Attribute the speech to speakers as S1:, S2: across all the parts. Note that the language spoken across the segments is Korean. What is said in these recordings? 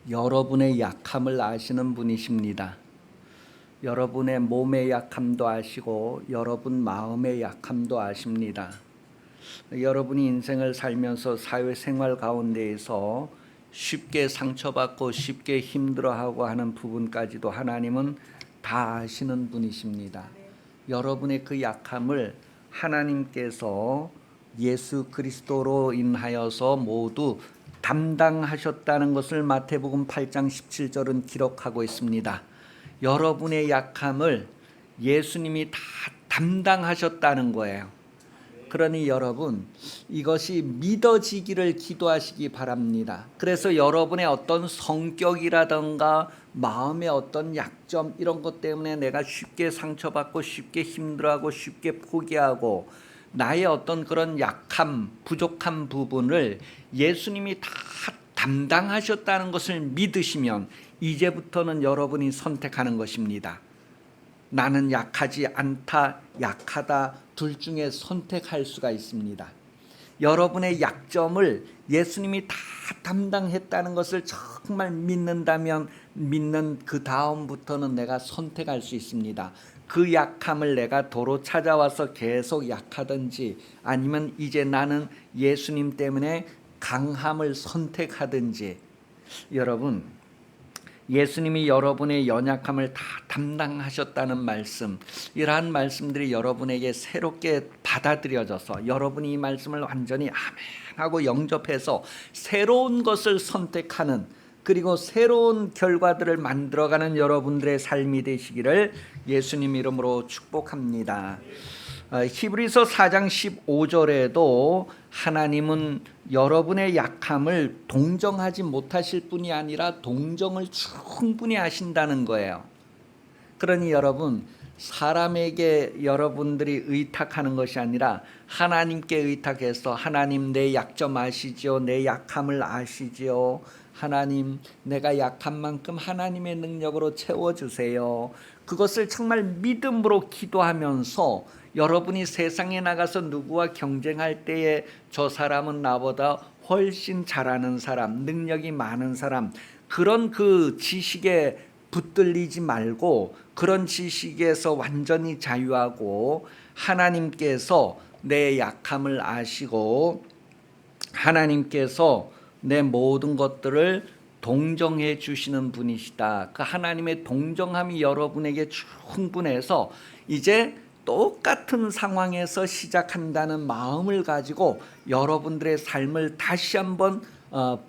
S1: 여러분의 약함을 아시는 분이십니다. 여러분의 몸의 약함도 아시고 여러분 마음의 약함도 아십니다. 여러분이 인생을 살면서 사회생활 가운데에서 쉽게 상처받고 쉽게 힘들어하고 하는 부분까지도 하나님은 다 아시는 분이십니다. 여러분의 그 약함을 하나님께서 예수 그리스도로 인하여서 모두 담당하셨다는 것을 마태복음 8장 17절은 기록하고 있습니다. 여러분의 약함을 예수님이 다 담당하셨다는 거예요. 그러니 여러분, 이것이 믿어지기를 기도하시기 바랍니다. 그래서 여러분의 어떤 성격이라든가 마음의 어떤 약점 이런 것 때문에 내가 쉽게 상처받고 쉽게 힘들어하고 쉽게 포기하고 나의 어떤 그런 약함, 부족한 부분을 예수님이 다 담당하셨다는 것을 믿으시면 이제부터는 여러분이 선택하는 것입니다. 나는 약하지 않다, 약하다 둘 중에 선택할 수가 있습니다. 여러분의 약점을 예수님이 다 담당했다는 것을 정말 믿는다면 믿는 그 다음부터는 내가 선택할 수 있습니다. 그 약함을 내가 도로 찾아와서 계속 약하든지 아니면 이제 나는 예수님 때문에 강함을 선택하든지 여러분 예수님이 여러분의 연약함을 다 담당하셨다는 말씀, 이러한 말씀들이 여러분에게 새롭게 받아들여져서 여러분이 이 말씀을 완전히 아멘하고 영접해서 새로운 것을 선택하는 그리고 새로운 결과들을 만들어가는 여러분들의 삶이 되시기를 예수님 이름으로 축복합니다. 히브리서 4장 15절에도 하나님은 여러분의 약함을 동정하지 못하실 뿐이 아니라 동정을 충분히 하신다는 거예요. 그러니 여러분, 사람에게 여러분들이 의탁하는 것이 아니라 하나님께 의탁해서 하나님 내 약점 아시지요? 내 약함을 아시지요? 하나님 내가 약한 만큼 하나님의 능력으로 채워주세요. 그것을 정말 믿음으로 기도하면서 여러분이 세상에 나가서 누구와 경쟁할 때에 저 사람은 나보다 훨씬 잘하는 사람, 능력이 많은 사람, 그런 그 지식에 붙들리지 말고 그런 지식에서 완전히 자유하고 하나님께서 내 약함을 아시고 하나님께서 내 모든 것들을 동정해 주시는 분이시다. 그 하나님의 동정함이 여러분에게 충분해서 이제 똑같은 상황에서 시작한다는 마음을 가지고 여러분들의 삶을 다시 한번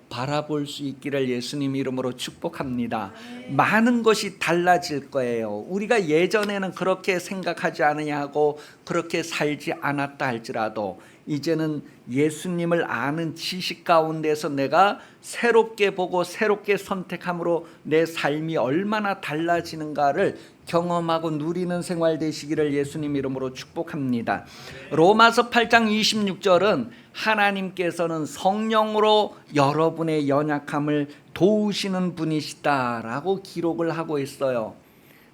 S1: 바라볼 수 있기를 예수님 이름으로 축복합니다. 많은 것이 달라질 거예요. 우리가 예전에는 그렇게 생각하지 않으냐고 그렇게 살지 않았다 할지라도 이제는 예수님을 아는 지식 가운데서 내가 새롭게 보고 새롭게 선택함으로 내 삶이 얼마나 달라지는가를 경험하고 누리는 생활 되시기를 예수님 이름으로 축복합니다. 로마서 8장 26절은 하나님께서는 성령으로 여러분의 연약함을 도우시는 분이시다라고 기록을 하고 있어요.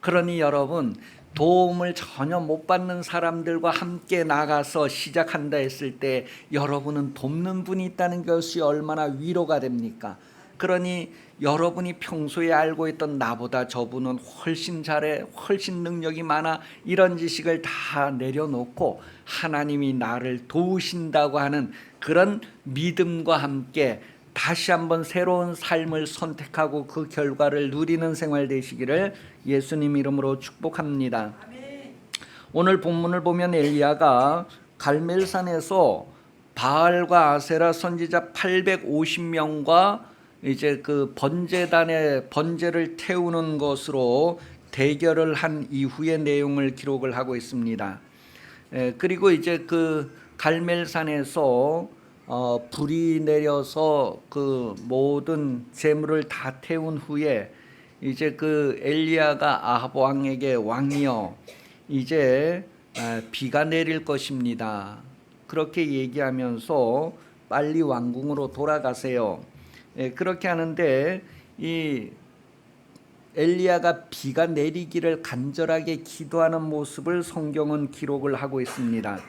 S1: 그러니 여러분, 도움을 전혀 못 받는 사람들과 함께 나가서 시작한다 했을 때 여러분은 돕는 분이 있다는 것이 얼마나 위로가 됩니까? 그러니 여러분이 평소에 알고 있던 나보다 저분은 훨씬 잘해, 훨씬 능력이 많아, 이런 지식을 다 내려놓고 하나님이 나를 도우신다고 하는 그런 믿음과 함께 다시 한번 새로운 삶을 선택하고 그 결과를 누리는 생활 되시기를 예수님 이름으로 축복합니다. 오늘 본문을 보면 엘리야가 갈멜산에서 바알과 아세라 선지자 850명과 이제 그 번제단에 번제를 태우는 것으로 대결을 한 이후의 내용을 기록을 하고 있습니다. 그리고 이제 그 갈멜산에서 불이 내려서 그 모든 재물을 다 태운 후에 이제 그 엘리야가 아합 왕에게 왕이여 이제 비가 내릴 것입니다. 그렇게 얘기하면서 빨리 왕궁으로 돌아가세요. 그렇게 하는데 이 엘리야가 비가 내리기를 간절하게 기도하는 모습을 성경은 기록을 하고 있습니다.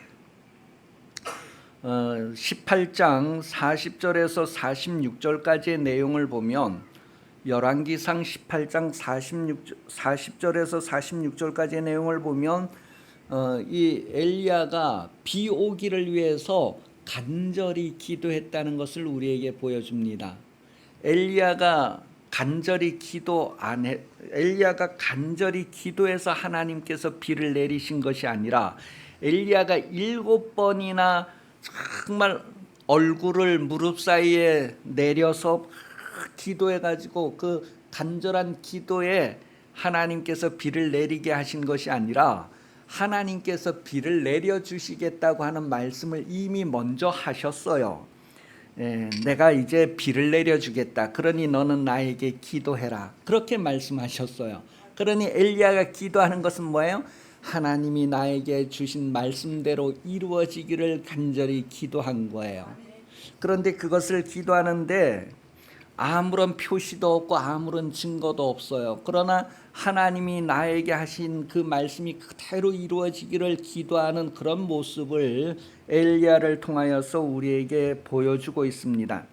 S1: 18장 40절에서 46절까지의 내용을 보면 열왕기상 18장 40절에서 46절까지의 내용을 보면 이 엘리야가 비 오기를 위해서 간절히 기도했다는 것을 우리에게 보여줍니다. 엘리야가 간절히 기도해서 하나님께서 비를 내리신 것이 아니라 엘리야가 7번이나 정말 얼굴을 무릎 사이에 내려서 기도해가지고 그 간절한 기도에 하나님께서 비를 내리게 하신 것이 아니라 하나님께서 비를 내려주시겠다고 하는 말씀을 이미 먼저 하셨어요. 내가 이제 비를 내려주겠다. 그러니 너는 나에게 기도해라. 그렇게 말씀하셨어요. 그러니 엘리야가 기도하는 것은 뭐예요? 하나님이 나에게 주신 말씀대로 이루어지기를 간절히 기도한 거예요. 그런데 그것을 기도하는데 아무런 표시도 없고 아무런 증거도 없어요. 그러나 하나님이 나에게 하신 그 말씀이 그대로 이루어지기를 기도하는 그런 모습을 엘리야를 통하여서 우리에게 보여주고 있습니다.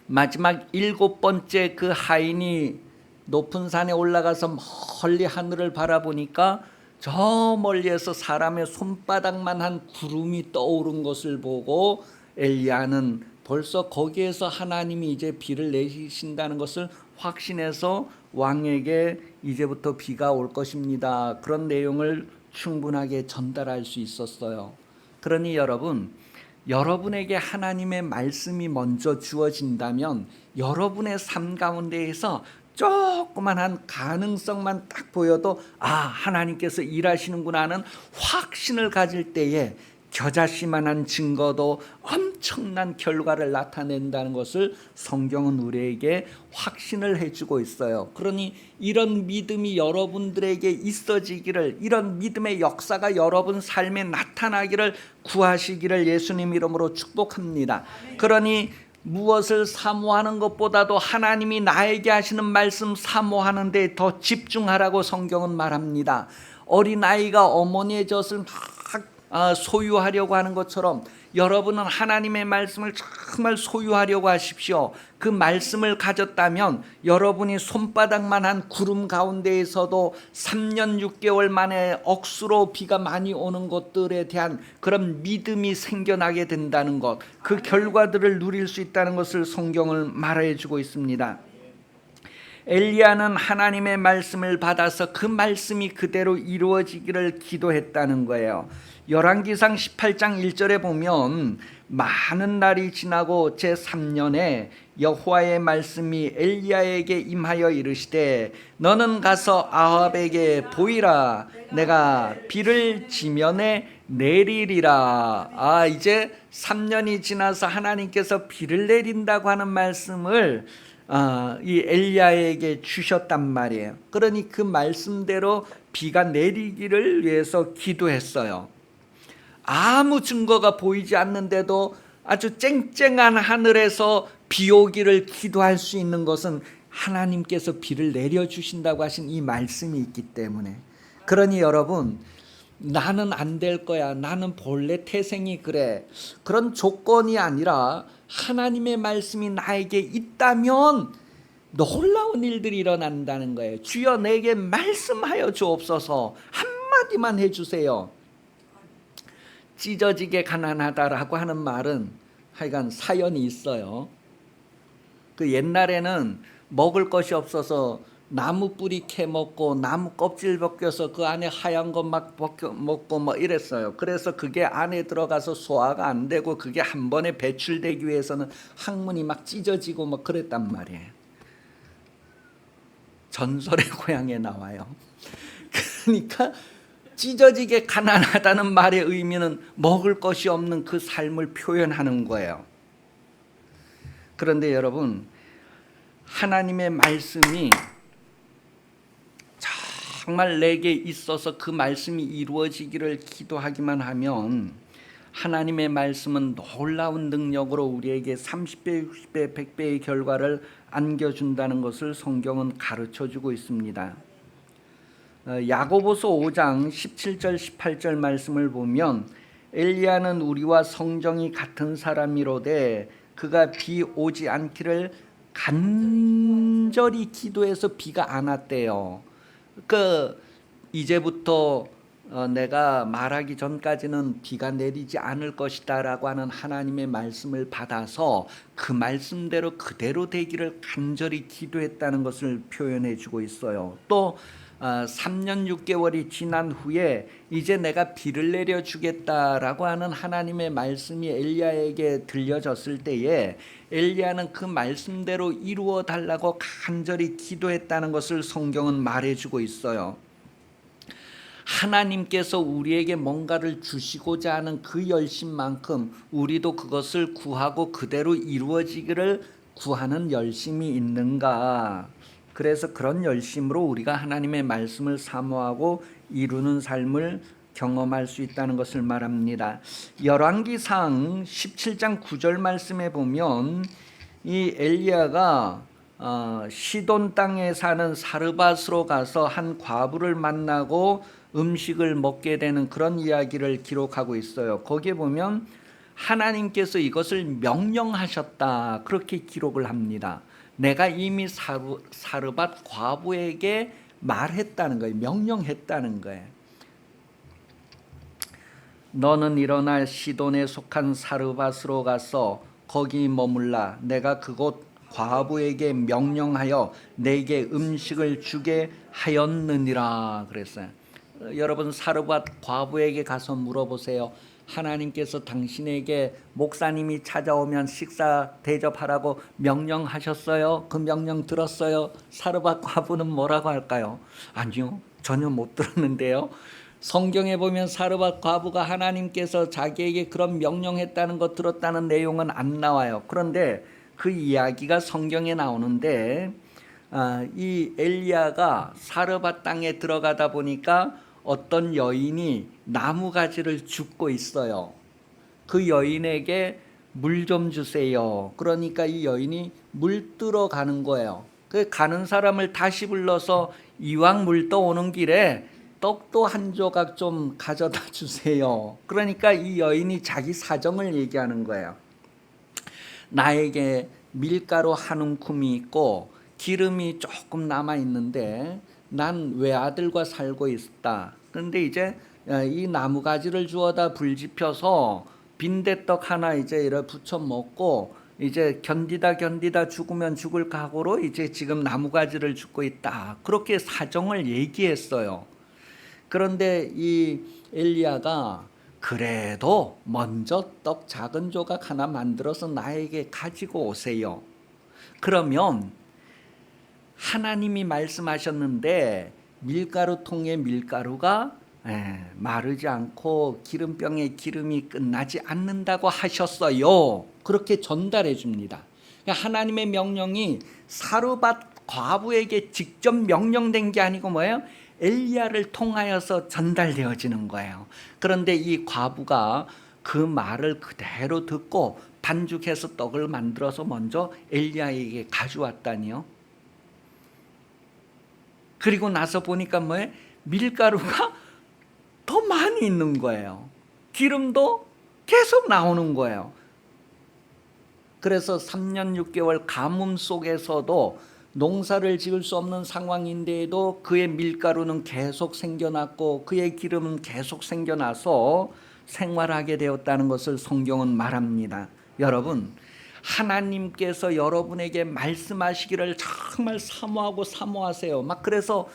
S1: 마지막 7번째 그 하인이 높은 산에 올라가서 멀리 하늘을 바라보니까 저 멀리에서 사람의 손바닥만 한 구름이 떠오른 것을 보고 엘리야는 벌써 거기에서 하나님이 이제 비를 내리신다는 것을 확신해서 왕에게 이제부터 비가 올 것입니다. 그런 내용을 충분하게 전달할 수 있었어요. 그러니 여러분에게 하나님의 말씀이 먼저 주어진다면 여러분의 삶 가운데에서 조그만한 가능성만 딱 보여도 하나님께서 일하시는구나 하는 확신을 가질 때에 겨자씨만한 증거도 엄청난 결과를 나타낸다는 것을 성경은 우리에게 확신을 해주고 있어요. 그러니 이런 믿음이 여러분들에게 있어지기를, 이런 믿음의 역사가 여러분 삶에 나타나기를 구하시기를 예수님 이름으로 축복합니다. 그러니 무엇을 사모하는 것보다도 하나님이 나에게 하시는 말씀 사모하는 데 더 집중하라고 성경은 말합니다. 어린아이가 어머니의 젖을 소유하려고 하는 것처럼 여러분은 하나님의 말씀을 정말 소유하려고 하십시오. 그 말씀을 가졌다면 여러분이 손바닥만 한 구름 가운데에서도 3년 6개월 만에 억수로 비가 많이 오는 것들에 대한 그런 믿음이 생겨나게 된다는 것, 그 결과들을 누릴 수 있다는 것을 성경을 말해주고 있습니다. 엘리야는 하나님의 말씀을 받아서 그 말씀이 그대로 이루어지기를 기도했다는 거예요. 열왕기상 18장 1절에 보면 많은 날이 지나고 제3년에 여호와의 말씀이 엘리야에게 임하여 이르시되 너는 가서 아합에게 보이라 내가 비를 지면에 내리리라. 이제 3년이 지나서 하나님께서 비를 내린다고 하는 말씀을 이 엘리야에게 주셨단 말이에요. 그러니 그 말씀대로 비가 내리기를 위해서 기도했어요. 아무 증거가 보이지 않는데도 아주 쨍쨍한 하늘에서 비 오기를 기도할 수 있는 것은 하나님께서 비를 내려주신다고 하신 이 말씀이 있기 때문에. 그러니 여러분, 나는 안 될 거야, 나는 본래 태생이 그래, 그런 조건이 아니라 하나님의 말씀이 나에게 있다면 놀라운 일들이 일어난다는 거예요. 주여 내게 말씀하여 주옵소서, 한마디만 해주세요. 찢어지게 가난하다라고 하는 말은 하여간 사연이 있어요. 그 옛날에는 먹을 것이 없어서 나무 뿌리 캐먹고 나무 껍질 벗겨서 그 안에 하얀 것 막 먹고 뭐 이랬어요. 그래서 그게 안에 들어가서 소화가 안 되고 그게 한 번에 배출되기 위해서는 항문이 막 찢어지고 뭐 그랬단 말이에요. 전설의 고향에 나와요. 그러니까 찢어지게 가난하다는 말의 의미는 먹을 것이 없는 그 삶을 표현하는 거예요. 그런데 여러분, 하나님의 말씀이 정말 내게 있어서 그 말씀이 이루어지기를 기도하기만 하면 하나님의 말씀은 놀라운 능력으로 우리에게 30배, 60배, 100배의 결과를 안겨준다는 것을 성경은 가르쳐주고 있습니다. 야고보서 5장 17절 18절 말씀을 보면 엘리야는 우리와 성정이 같은 사람이로되 그가 비 오지 않기를 간절히 간절히 기도해서 비가 안 왔대요. 이제부터 내가 말하기 전까지는 비가 내리지 않을 것이다라고 하는 하나님의 말씀을 받아서 그 말씀대로 그대로 되기를 간절히 기도했다는 것을 표현해 주고 있어요. 또 3년 6개월이 지난 후에 이제 내가 비를 내려 주겠다라고 하는 하나님의 말씀이 엘리야에게 들려졌을 때에 엘리야는 그 말씀대로 이루어 달라고 간절히 기도했다는 것을 성경은 말해주고 있어요. 하나님께서 우리에게 뭔가를 주시고자 하는 그 열심만큼 우리도 그것을 구하고 그대로 이루어지기를 구하는 열심이 있는가? 그래서 그런 열심으로 우리가 하나님의 말씀을 사모하고 이루는 삶을 경험할 수 있다는 것을 말합니다. 열왕기상 17장 9절 말씀에 보면 이 엘리야가 시돈 땅에 사는 사르밧으로 가서 한 과부를 만나고 음식을 먹게 되는 그런 이야기를 기록하고 있어요. 거기에 보면 하나님께서 이것을 명령하셨다 그렇게 기록을 합니다. 내가 이미 사르밧 과부에게 말했다는 거예요. 명령했다는 거예요. 너는 일어나 시돈에 속한 사르밧으로 가서 거기 머물라. 내가 그곳 과부에게 명령하여 내게 음식을 주게 하였느니라 그랬어요. 여러분 사르밧 과부에게 가서 물어보세요. 하나님께서 당신에게 목사님이 찾아오면 식사 대접하라고 명령하셨어요? 그 명령 들었어요? 사르밧 과부는 뭐라고 할까요? 아니요, 전혀 못 들었는데요. 성경에 보면 사르밧 과부가 하나님께서 자기에게 그런 명령했다는 것 들었다는 내용은 안 나와요. 그런데 그 이야기가 성경에 나오는데 이 엘리야가 사르밧 땅에 들어가다 보니까 어떤 여인이 나무가지를 줍고 있어요. 그 여인에게 물 좀 주세요. 그러니까 이 여인이 물 뜨러 가는 거예요. 그 가는 사람을 다시 불러서 이왕 물 떠오는 길에 떡도 한 조각 좀 가져다 주세요. 그러니까 이 여인이 자기 사정을 얘기하는 거예요. 나에게 밀가루 한 움큼이 있고 기름이 조금 남아 있는데 난 외아들과 살고 있다. 그런데 이제 이 나무가지를 주워다 불 지펴서 빈대떡 하나 이제 이래 부쳐 먹고 이제 견디다 죽으면 죽을 각오로 이제 지금 나무가지를 줍고 있다. 그렇게 사정을 얘기했어요. 그런데 이 엘리야가 그래도 먼저 떡 작은 조각 하나 만들어서 나에게 가지고 오세요. 그러면 하나님이 말씀하셨는데 밀가루통에 밀가루가 마르지 않고 기름병에 기름이 끝나지 않는다고 하셨어요. 그렇게 전달해 줍니다. 하나님의 명령이 사르밧 과부에게 직접 명령된 게 아니고 뭐예요? 엘리야를 통하여서 전달되어지는 거예요. 그런데 이 과부가 그 말을 그대로 듣고 반죽해서 떡을 만들어서 먼저 엘리야에게 가져왔다니요. 그리고 나서 보니까 뭐예요? 밀가루가 더 많이 있는 거예요. 기름도 계속 나오는 거예요. 그래서 3년 6개월 가뭄 속에서도 농사를 지을 수 없는 상황인데도 그의 밀가루는 계속 생겨났고 그의 기름은 계속 생겨나서 생활하게 되었다는 것을 성경은 말합니다. 여러분, 하나님께서 여러분에게 말씀하시기를 정말 사모하세요. 막 그래서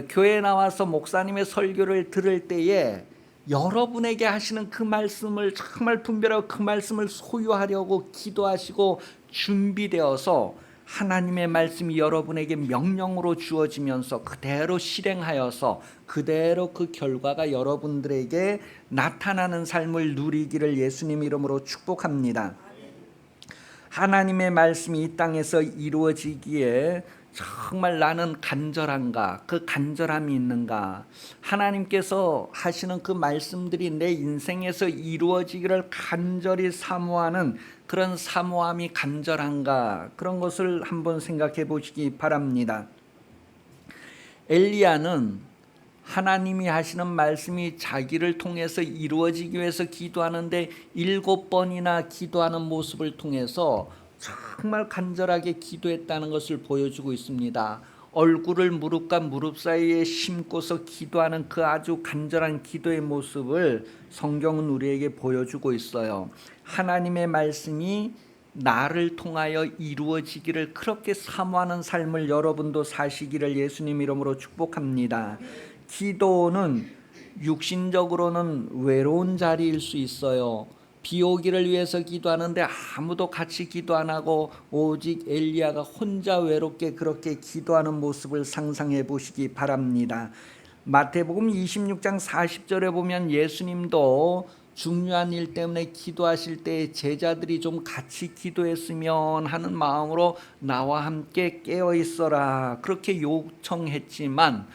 S1: 교회에 나와서 목사님의 설교를 들을 때에 여러분에게 하시는 그 말씀을 정말 분별하고 그 말씀을 소유하려고 기도하시고 준비되어서 하나님의 말씀이 여러분에게 명령으로 주어지면서 그대로 실행하여서 그대로 그 결과가 여러분들에게 나타나는 삶을 누리기를 예수님 이름으로 축복합니다. 하나님의 말씀이 이 땅에서 이루어지기에 정말 나는 간절한가? 그 간절함이 있는가? 하나님께서 하시는 그 말씀들이 내 인생에서 이루어지기를 간절히 사모하는 그런 사모함이 간절한가? 그런 것을 한번 생각해 보시기 바랍니다. 엘리야는 하나님이 하시는 말씀이 자기를 통해서 이루어지기 위해서 기도하는데 7번이나 기도하는 모습을 통해서 정말 간절하게 기도했다는 것을 보여주고 있습니다. 얼굴을 무릎과 무릎 사이에 심고서 기도하는 그 아주 간절한 기도의 모습을 성경은 우리에게 보여주고 있어요. 하나님의 말씀이 나를 통하여 이루어지기를 그렇게 사모하는 삶을 여러분도 사시기를 예수님 이름으로 축복합니다. 기도는 육신적으로는 외로운 자리일 수 있어요. 비 오기를 위해서 기도하는데 아무도 같이 기도 안 하고 오직 엘리야가 혼자 외롭게 그렇게 기도하는 모습을 상상해 보시기 바랍니다. 마태복음 26장 40절에 보면 예수님도 중요한 일 때문에 기도하실 때 제자들이 좀 같이 기도했으면 하는 마음으로 나와 함께 깨어 있어라 그렇게 요청했지만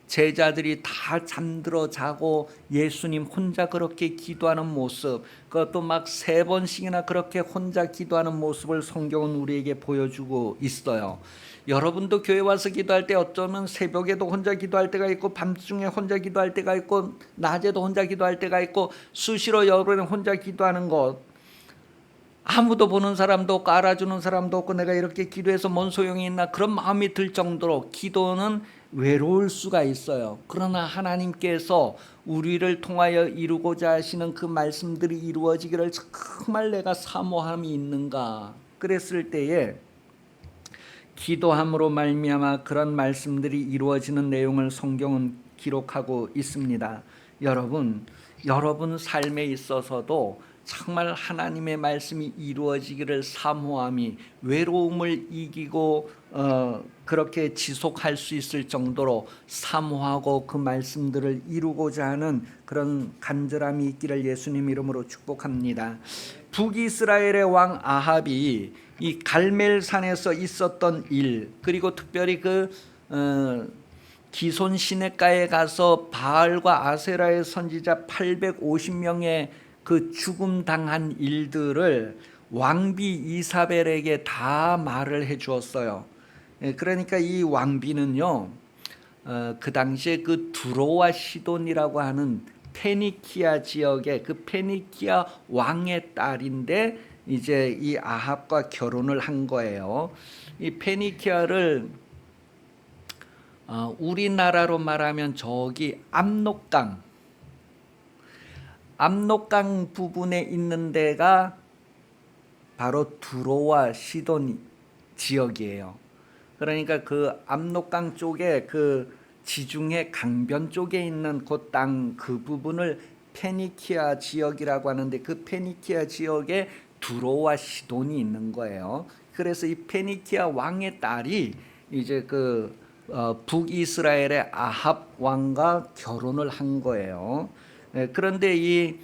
S1: 제자들이 다 잠들어 자고 예수님 혼자 그렇게 기도하는 모습, 그것도 막 3번씩이나 그렇게 혼자 기도하는 모습을 성경은 우리에게 보여주고 있어요. 여러분도 교회 와서 기도할 때 어쩌면 새벽에도 혼자 기도할 때가 있고 밤중에 혼자 기도할 때가 있고 낮에도 혼자 기도할 때가 있고 수시로 여러분 혼자 기도하는 것, 아무도 보는 사람도 없고 알아주는 사람도 없고 내가 이렇게 기도해서 뭔 소용이 있나 그런 마음이 들 정도로 기도는 외로울 수가 있어요. 그러나 하나님께서 우리를 통하여 이루고자 하시는 그 말씀들이 이루어지기를 정말 내가 사모함이 있는가 그랬을 때에 기도함으로 말미암아 그런 말씀들이 이루어지는 내용을 성경은 기록하고 있습니다. 여러분 삶에 있어서도 정말 하나님의 말씀이 이루어지기를 사모함이 외로움을 이기고 그렇게 지속할 수 있을 정도로 사모하고 그 말씀들을 이루고자 하는 그런 간절함이 있기를 예수님 이름으로 축복합니다. 북이스라엘의 왕 아합이 이 갈멜산에서 있었던 일, 그리고 특별히 그 기손 시냇가에 가서 바알과 아세라의 선지자 850명의 그 죽음 당한 일들을 왕비 이사벨에게 다 말을 해 주었어요. 그러니까 이 왕비는요, 그 당시에 그 두로와 시돈이라고 하는 페니키아 지역의 그 페니키아 왕의 딸인데 이제 이 아합과 결혼을 한 거예요. 이 페니키아를 우리나라로 말하면 저기 압록강 부분에 있는 데가 바로 두로와 시돈 지역이에요. 그러니까 그 압록강 쪽에 그 지중해 강변 쪽에 있는 그 땅 그 부분을 페니키아 지역이라고 하는데 그 페니키아 지역에 두로와 시돈이 있는 거예요. 그래서 이 페니키아 왕의 딸이 이제 그 북이스라엘의 아합 왕과 결혼을 한 거예요. 그런데 이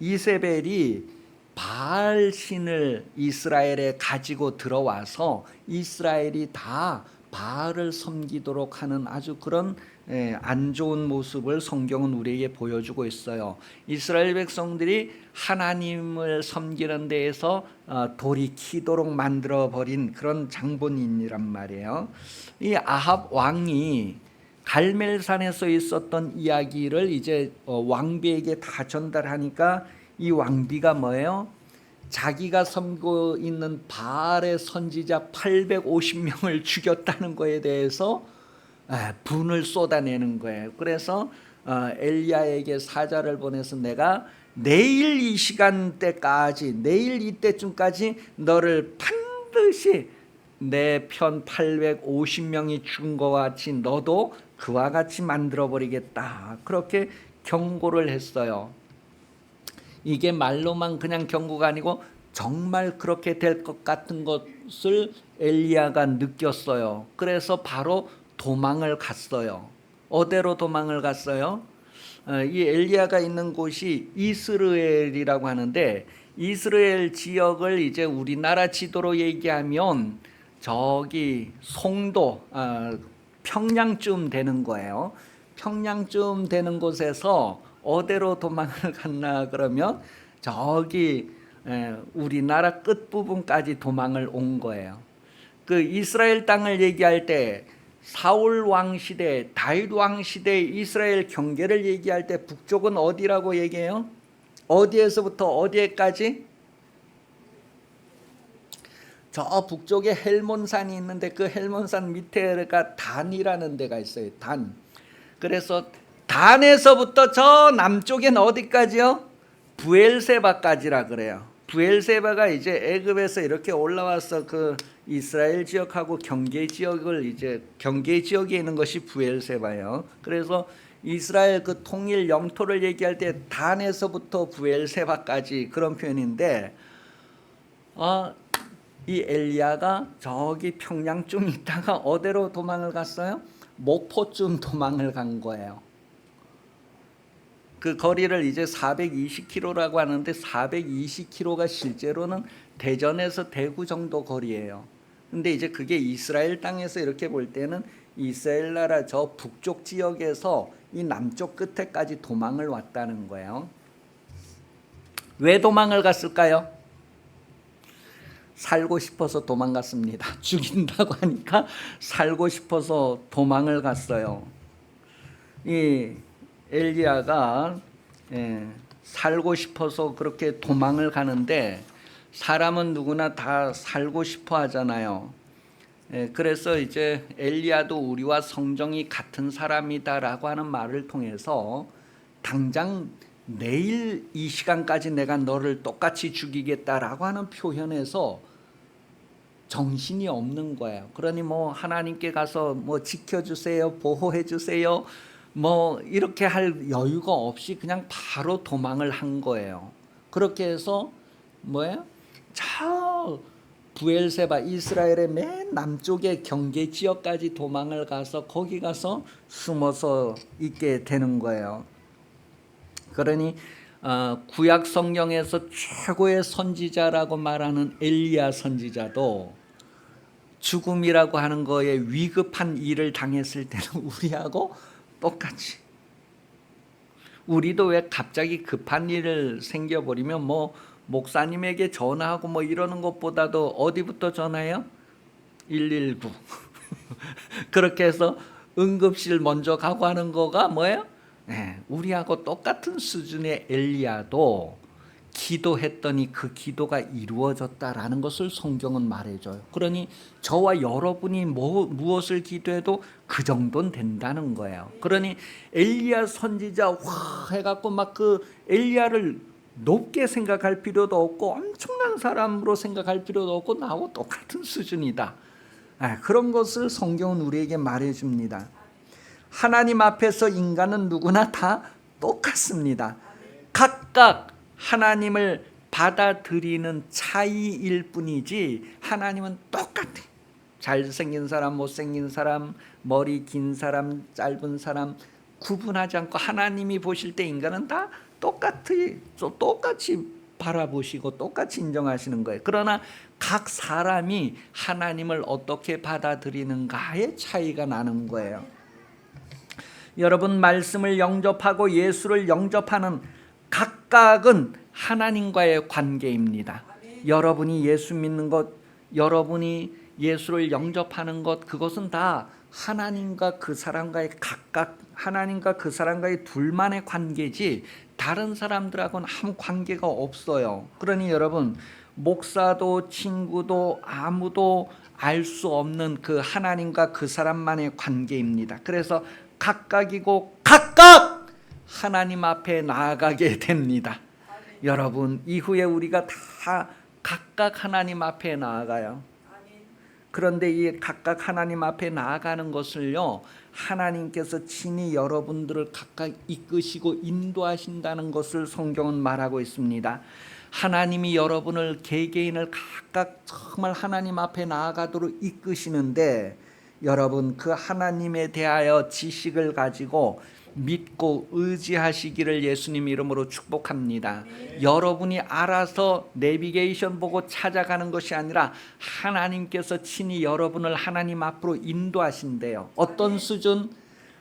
S1: 이세벨이 바알 신을 이스라엘에 가지고 들어와서 이스라엘이 다 바알을 섬기도록 하는 아주 그런 안 좋은 모습을 성경은 우리에게 보여주고 있어요. 이스라엘 백성들이 하나님을 섬기는 데에서 돌이키도록 만들어버린 그런 장본인이란 말이에요. 이 아합 왕이 갈멜산에서 있었던 이야기를 이제 왕비에게 다 전달하니까 이 왕비가 뭐예요? 자기가 섬기고 있는 바알의 선지자 850명을 죽였다는 거에 대해서 분을 쏟아내는 거예요. 그래서 엘리야에게 사자를 보내서 내가 내일 이 시간대까지, 내일 이때쯤까지 너를 반드시 내 편 850명이 죽은 것 같이 너도 그와 같이 만들어버리겠다. 그렇게 경고를 했어요. 이게 말로만 그냥 경고가 아니고 정말 그렇게 될 것 같은 것을 엘리야가 느꼈어요. 그래서 바로 도망을 갔어요. 어디로 도망을 갔어요? 이 엘리야가 있는 곳이 이스라엘이라고 하는데 이스라엘 지역을 이제 우리나라 지도로 얘기하면 저기 송도 평양쯤 되는 거예요. 평양쯤 되는 곳에서 어디로 도망을 갔나 그러면 저기 우리나라 끝부분까지 도망을 온 거예요. 그 이스라엘 땅을 얘기할 때 사울 왕 시대, 다윗 왕 시대 이스라엘 경계를 얘기할 때 북쪽은 어디라고 얘기해요? 어디에서부터 어디에까지? 저 북쪽에 헬몬산이 있는데 그 헬몬산 밑에가 단이라는 데가 있어요. 단. 그래서 단에서부터 저 남쪽엔 어디까지요? 부엘세바까지라 그래요. 부엘세바가 이제 애굽에서 이렇게 올라와서 그 이스라엘 지역하고 경계 지역을 이제 경계 지역에 있는 것이 부엘세바예요. 그래서 이스라엘 그 통일 영토를 얘기할 때 단에서부터 부엘세바까지 그런 표현인데, 이 엘리야가 저기 평양쯤 있다가 어디로 도망을 갔어요? 목포쯤 도망을 간 거예요. 그 거리를 이제 420km라고 하는데 420km가 실제로는 대전에서 대구 정도 거리예요. 근데 이제 그게 이스라엘 땅에서 이렇게 볼 때는 이스라엘 나라 저 북쪽 지역에서 이 남쪽 끝에까지 도망을 왔다는 거예요. 왜 도망을 갔을까요? 살고 싶어서 도망갔습니다. 죽인다고 하니까 살고 싶어서 도망을 갔어요. 이 엘리야가 살고 싶어서 그렇게 도망을 가는데, 사람은 누구나 다 살고 싶어 하잖아요. 그래서 이제 엘리야도 우리와 성정이 같은 사람이다라고 하는 말을 통해서 당장 내일 이 시간까지 내가 너를 똑같이 죽이겠다라고 하는 표현에서 정신이 없는 거예요. 그러니 뭐 하나님께 가서 뭐 지켜주세요, 보호해주세요, 뭐 이렇게 할 여유가 없이 그냥 바로 도망을 한 거예요. 그렇게 해서 뭐예요? 저 부엘세바, 이스라엘의 맨 남쪽의 경계 지역까지 도망을 가서 거기 가서 숨어서 있게 되는 거예요. 그러니 구약 성경에서 최고의 선지자라고 말하는 엘리야 선지자도 죽음이라고 하는 거에 위급한 일을 당했을 때는 우리하고 똑같이, 우리도 왜 갑자기 급한 일을 생겨버리면 뭐 목사님에게 전화하고 뭐 이러는 것보다도 어디부터 전화해요? 119 그렇게 해서 응급실 먼저 가고 하는 거가 뭐예요? 우리하고 똑같은 수준의 엘리야도 기도했더니 그 기도가 이루어졌다라는 것을 성경은 말해줘요. 그러니 저와 여러분이 무엇을 기도해도 그 정도는 된다는 거예요. 그러니 엘리야 선지자 와 해갖고 막 그 엘리야를 높게 생각할 필요도 없고 엄청난 사람으로 생각할 필요도 없고 나하고 똑같은 수준이다. 그런 것을 성경은 우리에게 말해줍니다. 하나님 앞에서 인간은 누구나 다 똑같습니다. 각각 하나님을 받아들이는 차이일 뿐이지 하나님은 똑같아요. 잘생긴 사람, 못생긴 사람, 머리 긴 사람, 짧은 사람 구분하지 않고 하나님이 보실 때 인간은 다 똑같이 바라보시고 똑같이 인정하시는 거예요. 그러나 각 사람이 하나님을 어떻게 받아들이는가의 차이가 나는 거예요. 여러분, 말씀을 영접하고 예수를 영접하는 각각은 하나님과의 관계입니다. 여러분이 예수 믿는 것, 여러분이 예수를 영접하는 것, 그것은 다 하나님과 그 사람과의 각각, 하나님과 그 사람과의 둘만의 관계지 다른 사람들하고는 아무 관계가 없어요. 그러니 여러분, 목사도 친구도 아무도 알 수 없는 그 하나님과 그 사람만의 관계입니다. 그래서 각각이고 각각 하나님 앞에 나아가게 됩니다. 여러분, 이후에 우리가 다 각각 하나님 앞에 나아가요. 그런데 이 각각 하나님 앞에 나아가는 것을요, 하나님께서 친히 여러분들을 각각 이끄시고 인도하신다는 것을 성경은 말하고 있습니다. 하나님이 여러분을 개개인을 각각 정말 하나님 앞에 나아가도록 이끄시는데, 여러분 그 하나님에 대하여 지식을 가지고 믿고 의지하시기를 예수님 이름으로 축복합니다. 여러분이 알아서 내비게이션 보고 찾아가는 것이 아니라 하나님께서 친히 여러분을 하나님 앞으로 인도하신대요. 어떤 수준?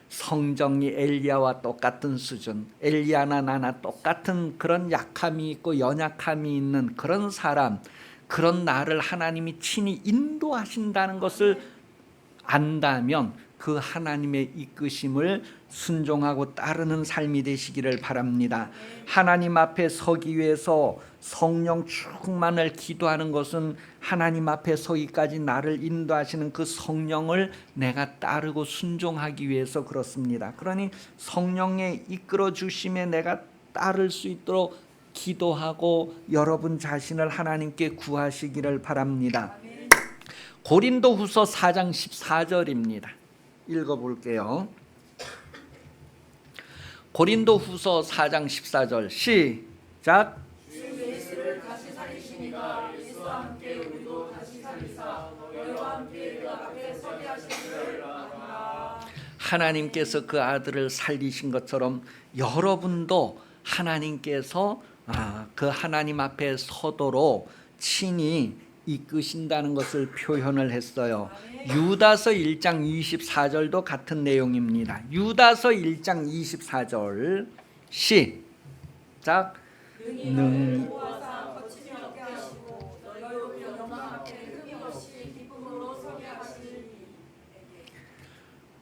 S1: 성정이 엘리야와 똑같은 수준, 엘리야나 나나 똑같은 그런 약함이 있고 연약함이 있는 그런 사람, 그런 나를 하나님이 친히 인도하신다는 것을 안다면 그 하나님의 이끄심을 순종하고 따르는 삶이 되시기를 바랍니다. 하나님 앞에 서기 위해서 성령 충만을 기도하는 것은 하나님 앞에 서기까지 나를 인도하시는 그 성령을 내가 따르고 순종하기 위해서 그렇습니다. 그러니 성령의 이끌어 주심에 내가 따를 수 있도록 기도하고 여러분 자신을 하나님께 구하시기를 바랍니다. 고린도후서 4장 14절입니다. 읽어볼게요. 고린도후서 4장 14절 시작. 하나님께서 그 아들을 살리신 것처럼 여러분도 하나님께서 그 하나님 앞에 서도록 친히 이끄신다는 것을 표현을 했어요. 유다서 1장 24절도 같은 내용입니다. 유다서 1장 24절 시작.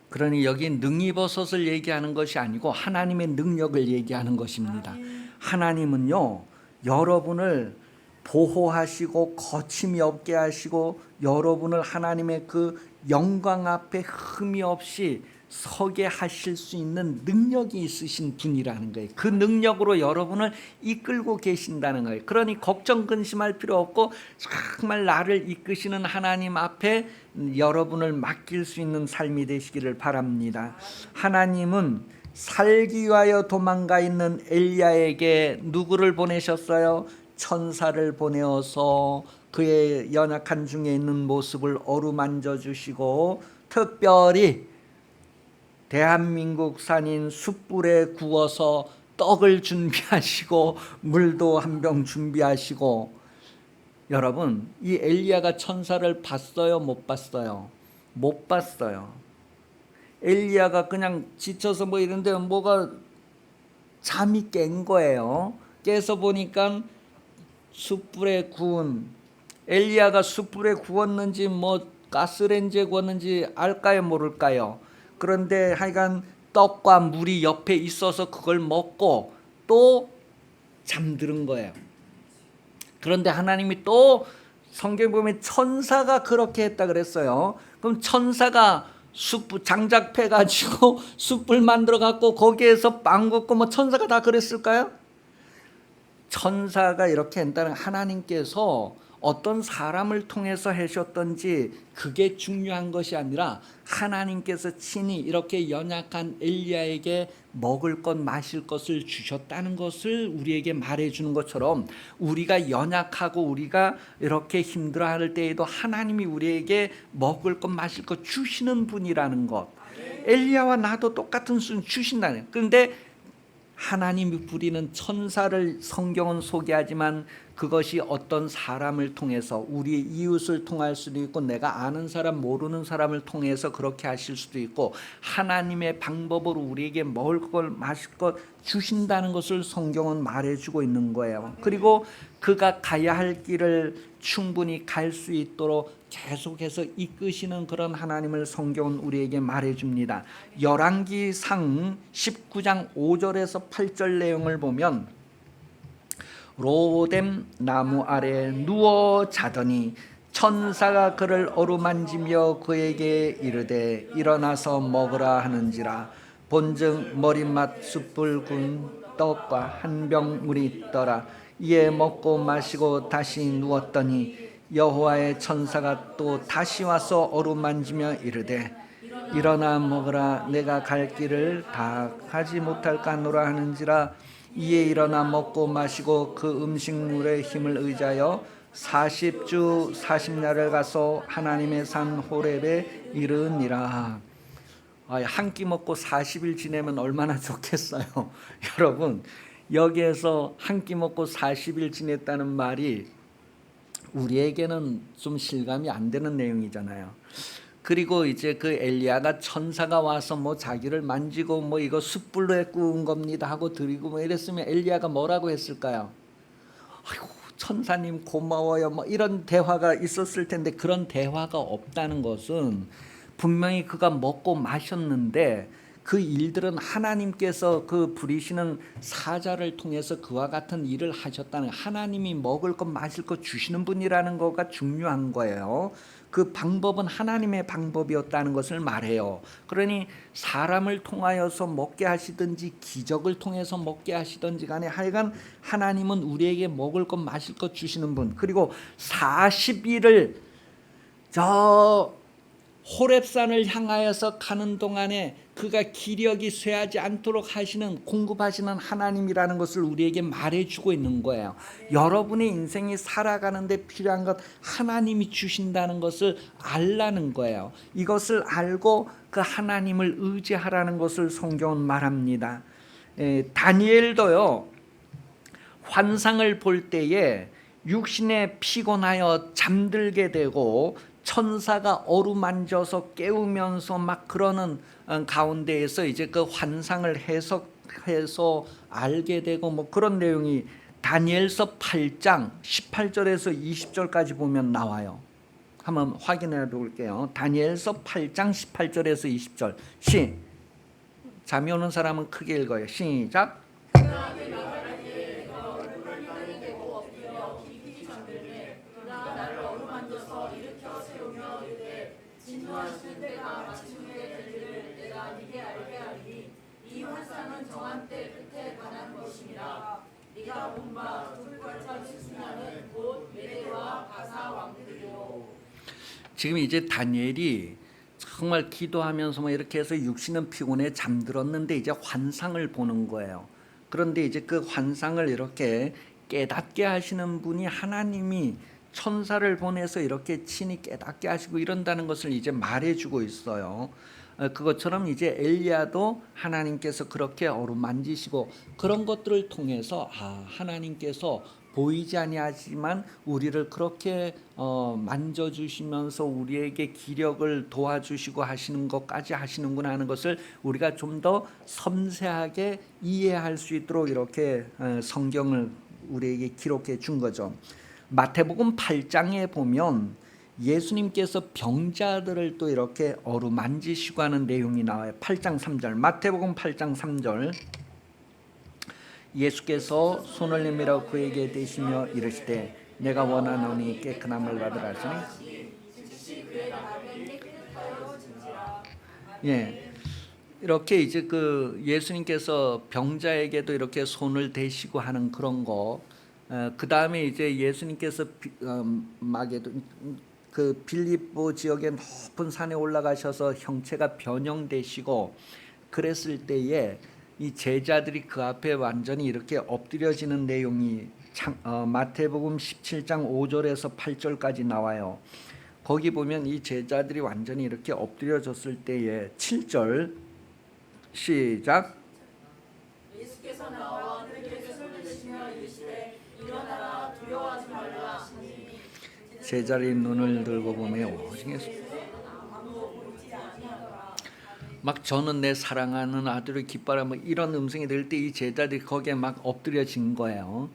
S1: 그러니 여기 능이버섯을 얘기하는 것이 아니고 하나님의 능력을 얘기하는 것입니다. 하나님은요, 여러분을 보호하시고 거침이 없게 하시고 여러분을 하나님의 그 영광 앞에 흠이 없이 서게 하실 수 있는 능력이 있으신 분이라는 거예요. 그 능력으로 여러분을 이끌고 계신다는 거예요. 그러니 걱정 근심할 필요 없고 정말 나를 이끄시는 하나님 앞에 여러분을 맡길 수 있는 삶이 되시기를 바랍니다. 하나님은 살기 위하여 도망가 있는 엘리야에게 누구를 보내셨어요? 천사를 보내어서 그의 연약한 중에 있는 모습을 어루만져 주시고 특별히 대한민국 산인 숯불에 구워서 떡을 준비하시고 물도 한 병 준비하시고. 여러분, 이 엘리야가 천사를 봤어요? 못 봤어요? 못 봤어요. 엘리야가 그냥 지쳐서 뭐 이런데 뭐가 잠이 깬 거예요. 깨서 보니까 숯불에 구운, 엘리야가 숯불에 구웠는지 뭐 가스레인지에 구웠는지 알까요 모를까요? 그런데 하여간 떡과 물이 옆에 있어서 그걸 먹고 또 잠드는 거예요. 그런데 하나님이 또 성경 보면 천사가 그렇게 했다 그랬어요. 그럼 천사가 숯불 장작 패 가지고 숯불 만들어 갖고 거기에서 빵 굽고 뭐 천사가 다 그랬을까요? 천사가 이렇게 한다는, 하나님께서 어떤 사람을 통해서 하셨던지 그게 중요한 것이 아니라 하나님께서 친히 이렇게 연약한 엘리야에게 먹을 것 마실 것을 주셨다는 것을 우리에게 말해주는 것처럼 우리가 연약하고 우리가 이렇게 힘들어할 때에도 하나님이 우리에게 먹을 것 마실 것 주시는 분이라는 것, 엘리야와 나도 똑같은 수준 주신다는. 그런데 하나님이 부리는 천사를 성경은 소개하지만 그것이 어떤 사람을 통해서 우리의 이웃을 통할 수도 있고 내가 아는 사람 모르는 사람을 통해서 그렇게 하실 수도 있고 하나님의 방법으로 우리에게 먹을 것 마실 것 주신다는 것을 성경은 말해주고 있는 거예요. 그리고 그가 가야 할 길을 충분히 갈 수 있도록 계속해서 이끄시는 그런 하나님을 성경은 우리에게 말해줍니다. 열왕기상 19장 5절에서 8절 내용을 보면 로뎀 나무 아래 누워 자더니 천사가 그를 어루만지며 그에게 이르되 일어나서 먹으라 하는지라. 본즉 머리맛 숯불 군 떡과 한 병 물이 있더라. 이에 먹고 마시고 다시 누웠더니 여호와의 천사가 또 다시 와서 어루만지며 이르되 일어나 먹으라. 내가 갈 길을 다 가지 못할까 하노라 하는지라. 이에 일어나 먹고 마시고 그 음식물의 힘을 의지하여 40주 40야를 가서 하나님의 산 호렙에 이르니라. 한 끼 먹고 40일 지내면 얼마나 좋겠어요. 여러분, 여기에서 한 끼 먹고 40일 지냈다는 말이 우리에게는 좀 실감이 안 되는 내용이잖아요. 그리고 이제 그 엘리야가 천사가 와서 뭐 자기를 만지고 뭐 이거 숯불로 구운 겁니다 하고 드리고 뭐 이랬으면 엘리야가 뭐라고 했을까요? 아이고 천사님 고마워요 뭐 이런 대화가 있었을 텐데 그런 대화가 없다는 것은 분명히 그가 먹고 마셨는데 그 일들은 하나님께서 그 부리시는 사자를 통해서 그와 같은 일을 하셨다는, 하나님이 먹을 것 마실 것 주시는 분이라는 거가 중요한 거예요. 그 방법은 하나님의 방법이었다는 것을 말해요. 그러니 사람을 통하여서 먹게 하시든지 기적을 통해서 먹게 하시든지 간에 하여간 하나님은 우리에게 먹을 것 마실 것 주시는 분. 그리고 40일을 저 호렙산을 향하여서 가는 동안에 그가 기력이 쇠하지 않도록 하시는, 공급하시는 하나님이라는 것을 우리에게 말해주고 있는 거예요. 여러분의 인생이 살아가는데 필요한 것 하나님이 주신다는 것을 알라는 거예요. 이것을 알고 그 하나님을 의지하라는 것을 성경은 말합니다. 다니엘도요, 환상을 볼 때에 육신에 피곤하여 잠들게 되고 천사가 어루만져서 깨우면서 막 그러는 가운데에서 이제 그 환상을 해석해서 알게 되고 뭐 그런 내용이 다니엘서 8장 18절에서 20절까지 보면 나와요. 한번 확인해 볼게요. 다니엘서 8장 18절에서 20절. 잠이 오는 사람은 크게 읽어요. 시작. 지금 이제 다니엘이 정말 기도하면서 뭐 이렇게 해서 육신은 피곤해 잠들었는데 이제 환상을 보는 거예요. 그런데 이제 그 환상을 이렇게 깨닫게 하시는 분이 하나님이 천사를 보내서 이렇게 친히 깨닫게 하시고 이런다는 것을 이제 말해주고 있어요. 그것처럼 이제 엘리야도 하나님께서 그렇게 어루만지시고 그런 것들을 통해서 하나님께서 보이지 아니하지만 우리를 그렇게 만져주시면서 우리에게 기력을 도와주시고 하시는 것까지 하시는구나 하는 것을 우리가 좀 더 섬세하게 이해할 수 있도록 이렇게 성경을 우리에게 기록해 준 거죠. 마태복음 8장에 보면 예수님께서 병자들을 또 이렇게 어루만지시고 하는 내용이 나와요. 8장 3절, 마태복음 8장 3절. 예수께서 손을 내밀어 그에게 대시며 이르시되 내가 원하노니 깨끗함을 받으라 하시니, 이렇게 이제 그 예수님께서 병자에게도 이렇게 손을 대시고 하는 그런 거. 그 다음에 이제 예수님께서 그 빌립보 지역의 높은 산에 올라가셔서 형체가 변형되시고 그랬을 때에 이 제자들이 그 앞에 완전히 이렇게 엎드려지는 내용이 마태복음 17장 5절에서 8절까지 나와요. 거기 보면 이 제자들이 완전히 이렇게 엎드려졌을 때에 7절 시작. 예수께서 나와 그에게 손을 드시며 이르시되 일어나라 두려워하지 말라 하시니 제자들이 눈을 들고 보며 오직 막 저는 내 사랑하는 아들을 기뻐하라 뭐 이런 음성이 들 때 이 제자들이 거기에 막 엎드려진 거예요.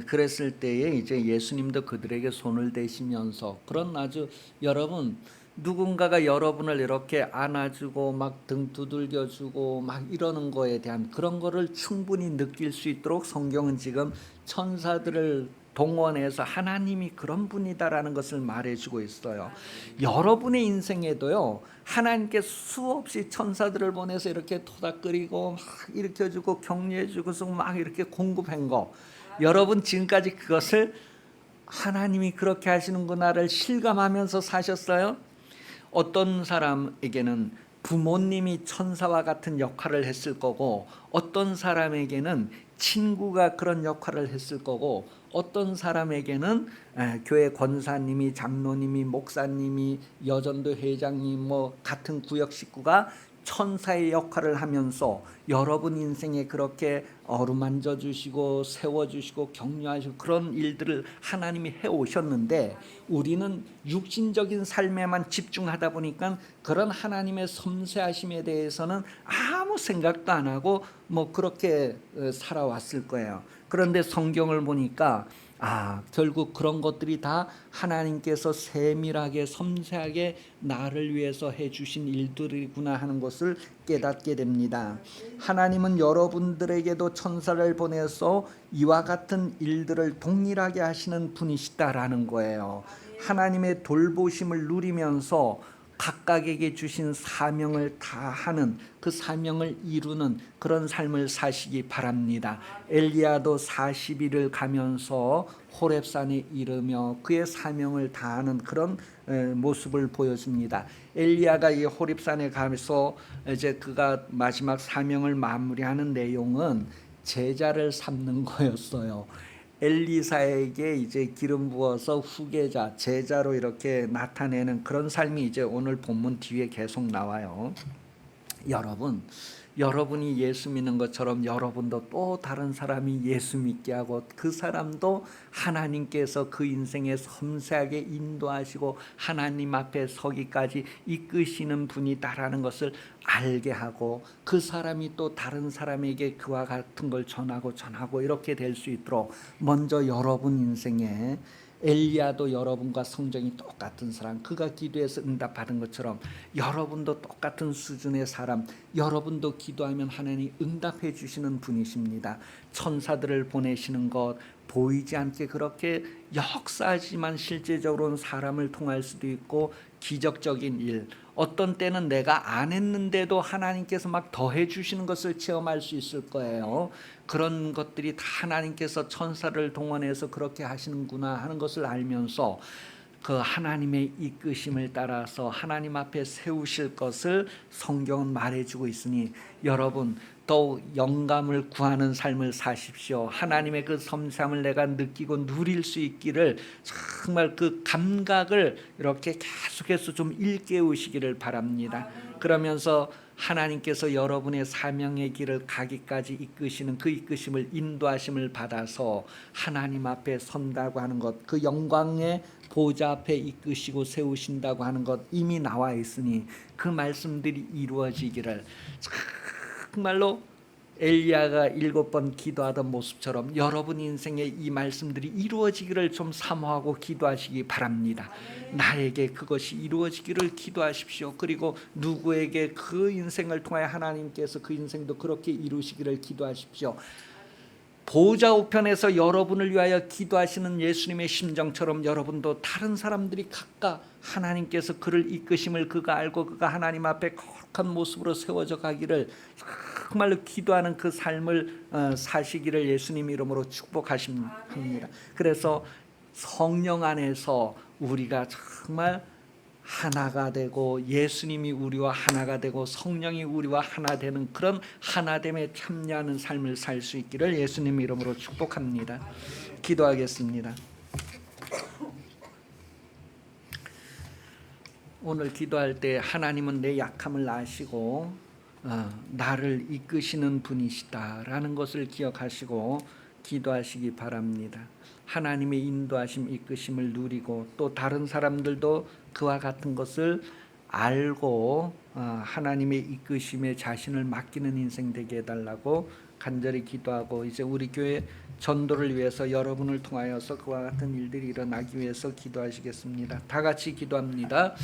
S1: 그랬을 때에 이제 예수님도 그들에게 손을 대시면서 그런 아주 여러분 누군가가 여러분을 이렇게 안아주고 막 등 두들겨주고 막 이러는 거에 대한 그런 거를 충분히 느낄 수 있도록 성경은 지금 천사들을 동원해서 하나님이 그런 분이다라는 것을 말해주고 있어요. 여러분의 인생에도요 하나님께 수없이 천사들을 보내서 이렇게 토닥거리고 막 일으켜주고 격려해주고서 막 이렇게 공급한 거, 여러분 지금까지 그것을 하나님이 그렇게 하시는구나를 실감하면서 사셨어요? 어떤 사람에게는 부모님이 천사와 같은 역할을 했을 거고 어떤 사람에게는 친구가 그런 역할을 했을 거고 어떤 사람에게는 교회 권사님이, 장로님이, 목사님이, 여전도 회장님 뭐 같은 구역 식구가 천사의 역할을 하면서 여러분 인생에 그렇게 어루만져 주시고 세워주시고 격려하시고 그런 일들을 하나님이 해오셨는데 우리는 육신적인 삶에만 집중하다 보니까 그런 하나님의 섬세하심에 대해서는 아무 생각도 안 하고 뭐 그렇게 살아왔을 거예요. 그런데 성경을 보니까 결국 그런 것들이 다 하나님께서 세밀하게 섬세하게 나를 위해서 해주신 일들이구나 하는 것을 깨닫게 됩니다. 하나님은 여러분들에게도 천사를 보내서 이와 같은 일들을 동일하게 하시는 분이시다라는 거예요. 하나님의 돌보심을 누리면서 각각에게 주신 사명을 다하는, 그 사명을 이루는 그런 삶을 사시기 바랍니다. 엘리야도 40일을 가면서 호렙산에 이르며 그의 사명을 다하는 그런 모습을 보여줍니다. 엘리야가 이 호렙산에 가면서 이제 그가 마지막 사명을 마무리하는 내용은 제자를 삼는 거였어요. 엘리사에게 이제 기름 부어서 후계자, 제자로 이렇게 나타내는 그런 삶이 이제 오늘 본문 뒤에 계속 나와요. 여러분이 예수 믿는 것처럼 여러분도 또 다른 사람이 예수 믿게 하고 그 사람도 하나님께서 그 인생에 섬세하게 인도하시고 하나님 앞에 서기까지 이끄시는 분이다라는 것을 알게 하고 그 사람이 또 다른 사람에게 그와 같은 걸 전하고 이렇게 될 수 있도록 먼저 여러분 인생에 엘리야도 여러분과 성정이 똑같은 사람, 그가 기도해서 응답받은 것처럼 여러분도 똑같은 수준의 사람, 여러분도 기도하면 하나님이 응답해 주시는 분이십니다. 천사들을 보내시는 것, 보이지 않게 그렇게 역사하지만 실제적으로는 사람을 통할 수도 있고 기적적인 일, 어떤 때는 내가 안 했는데도 하나님께서 막 더해 주시는 것을 체험할 수 있을 거예요. 그런 것들이 다 하나님께서 천사를 동원해서 그렇게 하시는구나 하는 것을 알면서 그 하나님의 이끄심을 따라서 하나님 앞에 세우실 것을 성경은 말해주고 있으니 여러분 더욱 영감을 구하는 삶을 사십시오. 하나님의 그 섬세함을 내가 느끼고 누릴 수 있기를 정말 그 감각을 이렇게 계속해서 좀 일깨우시기를 바랍니다. 그러면서 하나님께서 여러분의 사명의 길을 가기까지 이끄시는 그 이끄심을 인도하심을 받아서 하나님 앞에 선다고 하는 것, 그 영광의 보좌 앞에 이끄시고 세우신다고 하는 것 이미 나와 있으니 그 말씀들이 이루어지기를 정말로 엘리야가 7번 기도하던 모습처럼 여러분 인생에 이 말씀들이 이루어지기를 좀 사모하고 기도하시기 바랍니다. 나에게 그것이 이루어지기를 기도하십시오. 그리고 누구에게 그 인생을 통하여 하나님께서 그 인생도 그렇게 이루시기를 기도하십시오. 보좌 우편에서 여러분을 위하여 기도하시는 예수님의 심정처럼 여러분도 다른 사람들이 각각 하나님께서 그를 이끄심을 그가 알고 그가 하나님 앞에 거룩한 모습으로 세워져 가기를 정말로 기도하는 그 삶을 사시기를 예수님 이름으로 축복하십니다. 그래서 성령 안에서 우리가 정말 하나가 되고 예수님이 우리와 하나가 되고 성령이 우리와 하나 되는 그런 하나됨에 참여하는 삶을 살 수 있기를 예수님 이름으로 축복합니다. 기도하겠습니다. 오늘 기도할 때 하나님은 내 약함을 아시고 나를 이끄시는 분이시다라는 것을 기억하시고 기도하시기 바랍니다. 하나님의 인도하심 이끄심을 누리고 또 다른 사람들도 그와 같은 것을 알고 하나님의 이끄심에 자신을 맡기는 인생 되게 해달라고 간절히 기도하고 이제 우리 교회 전도를 위해서 여러분을 통하여서 그와 같은 일들이 일어나기 위해서 기도하시겠습니다. 다 같이 기도합니다.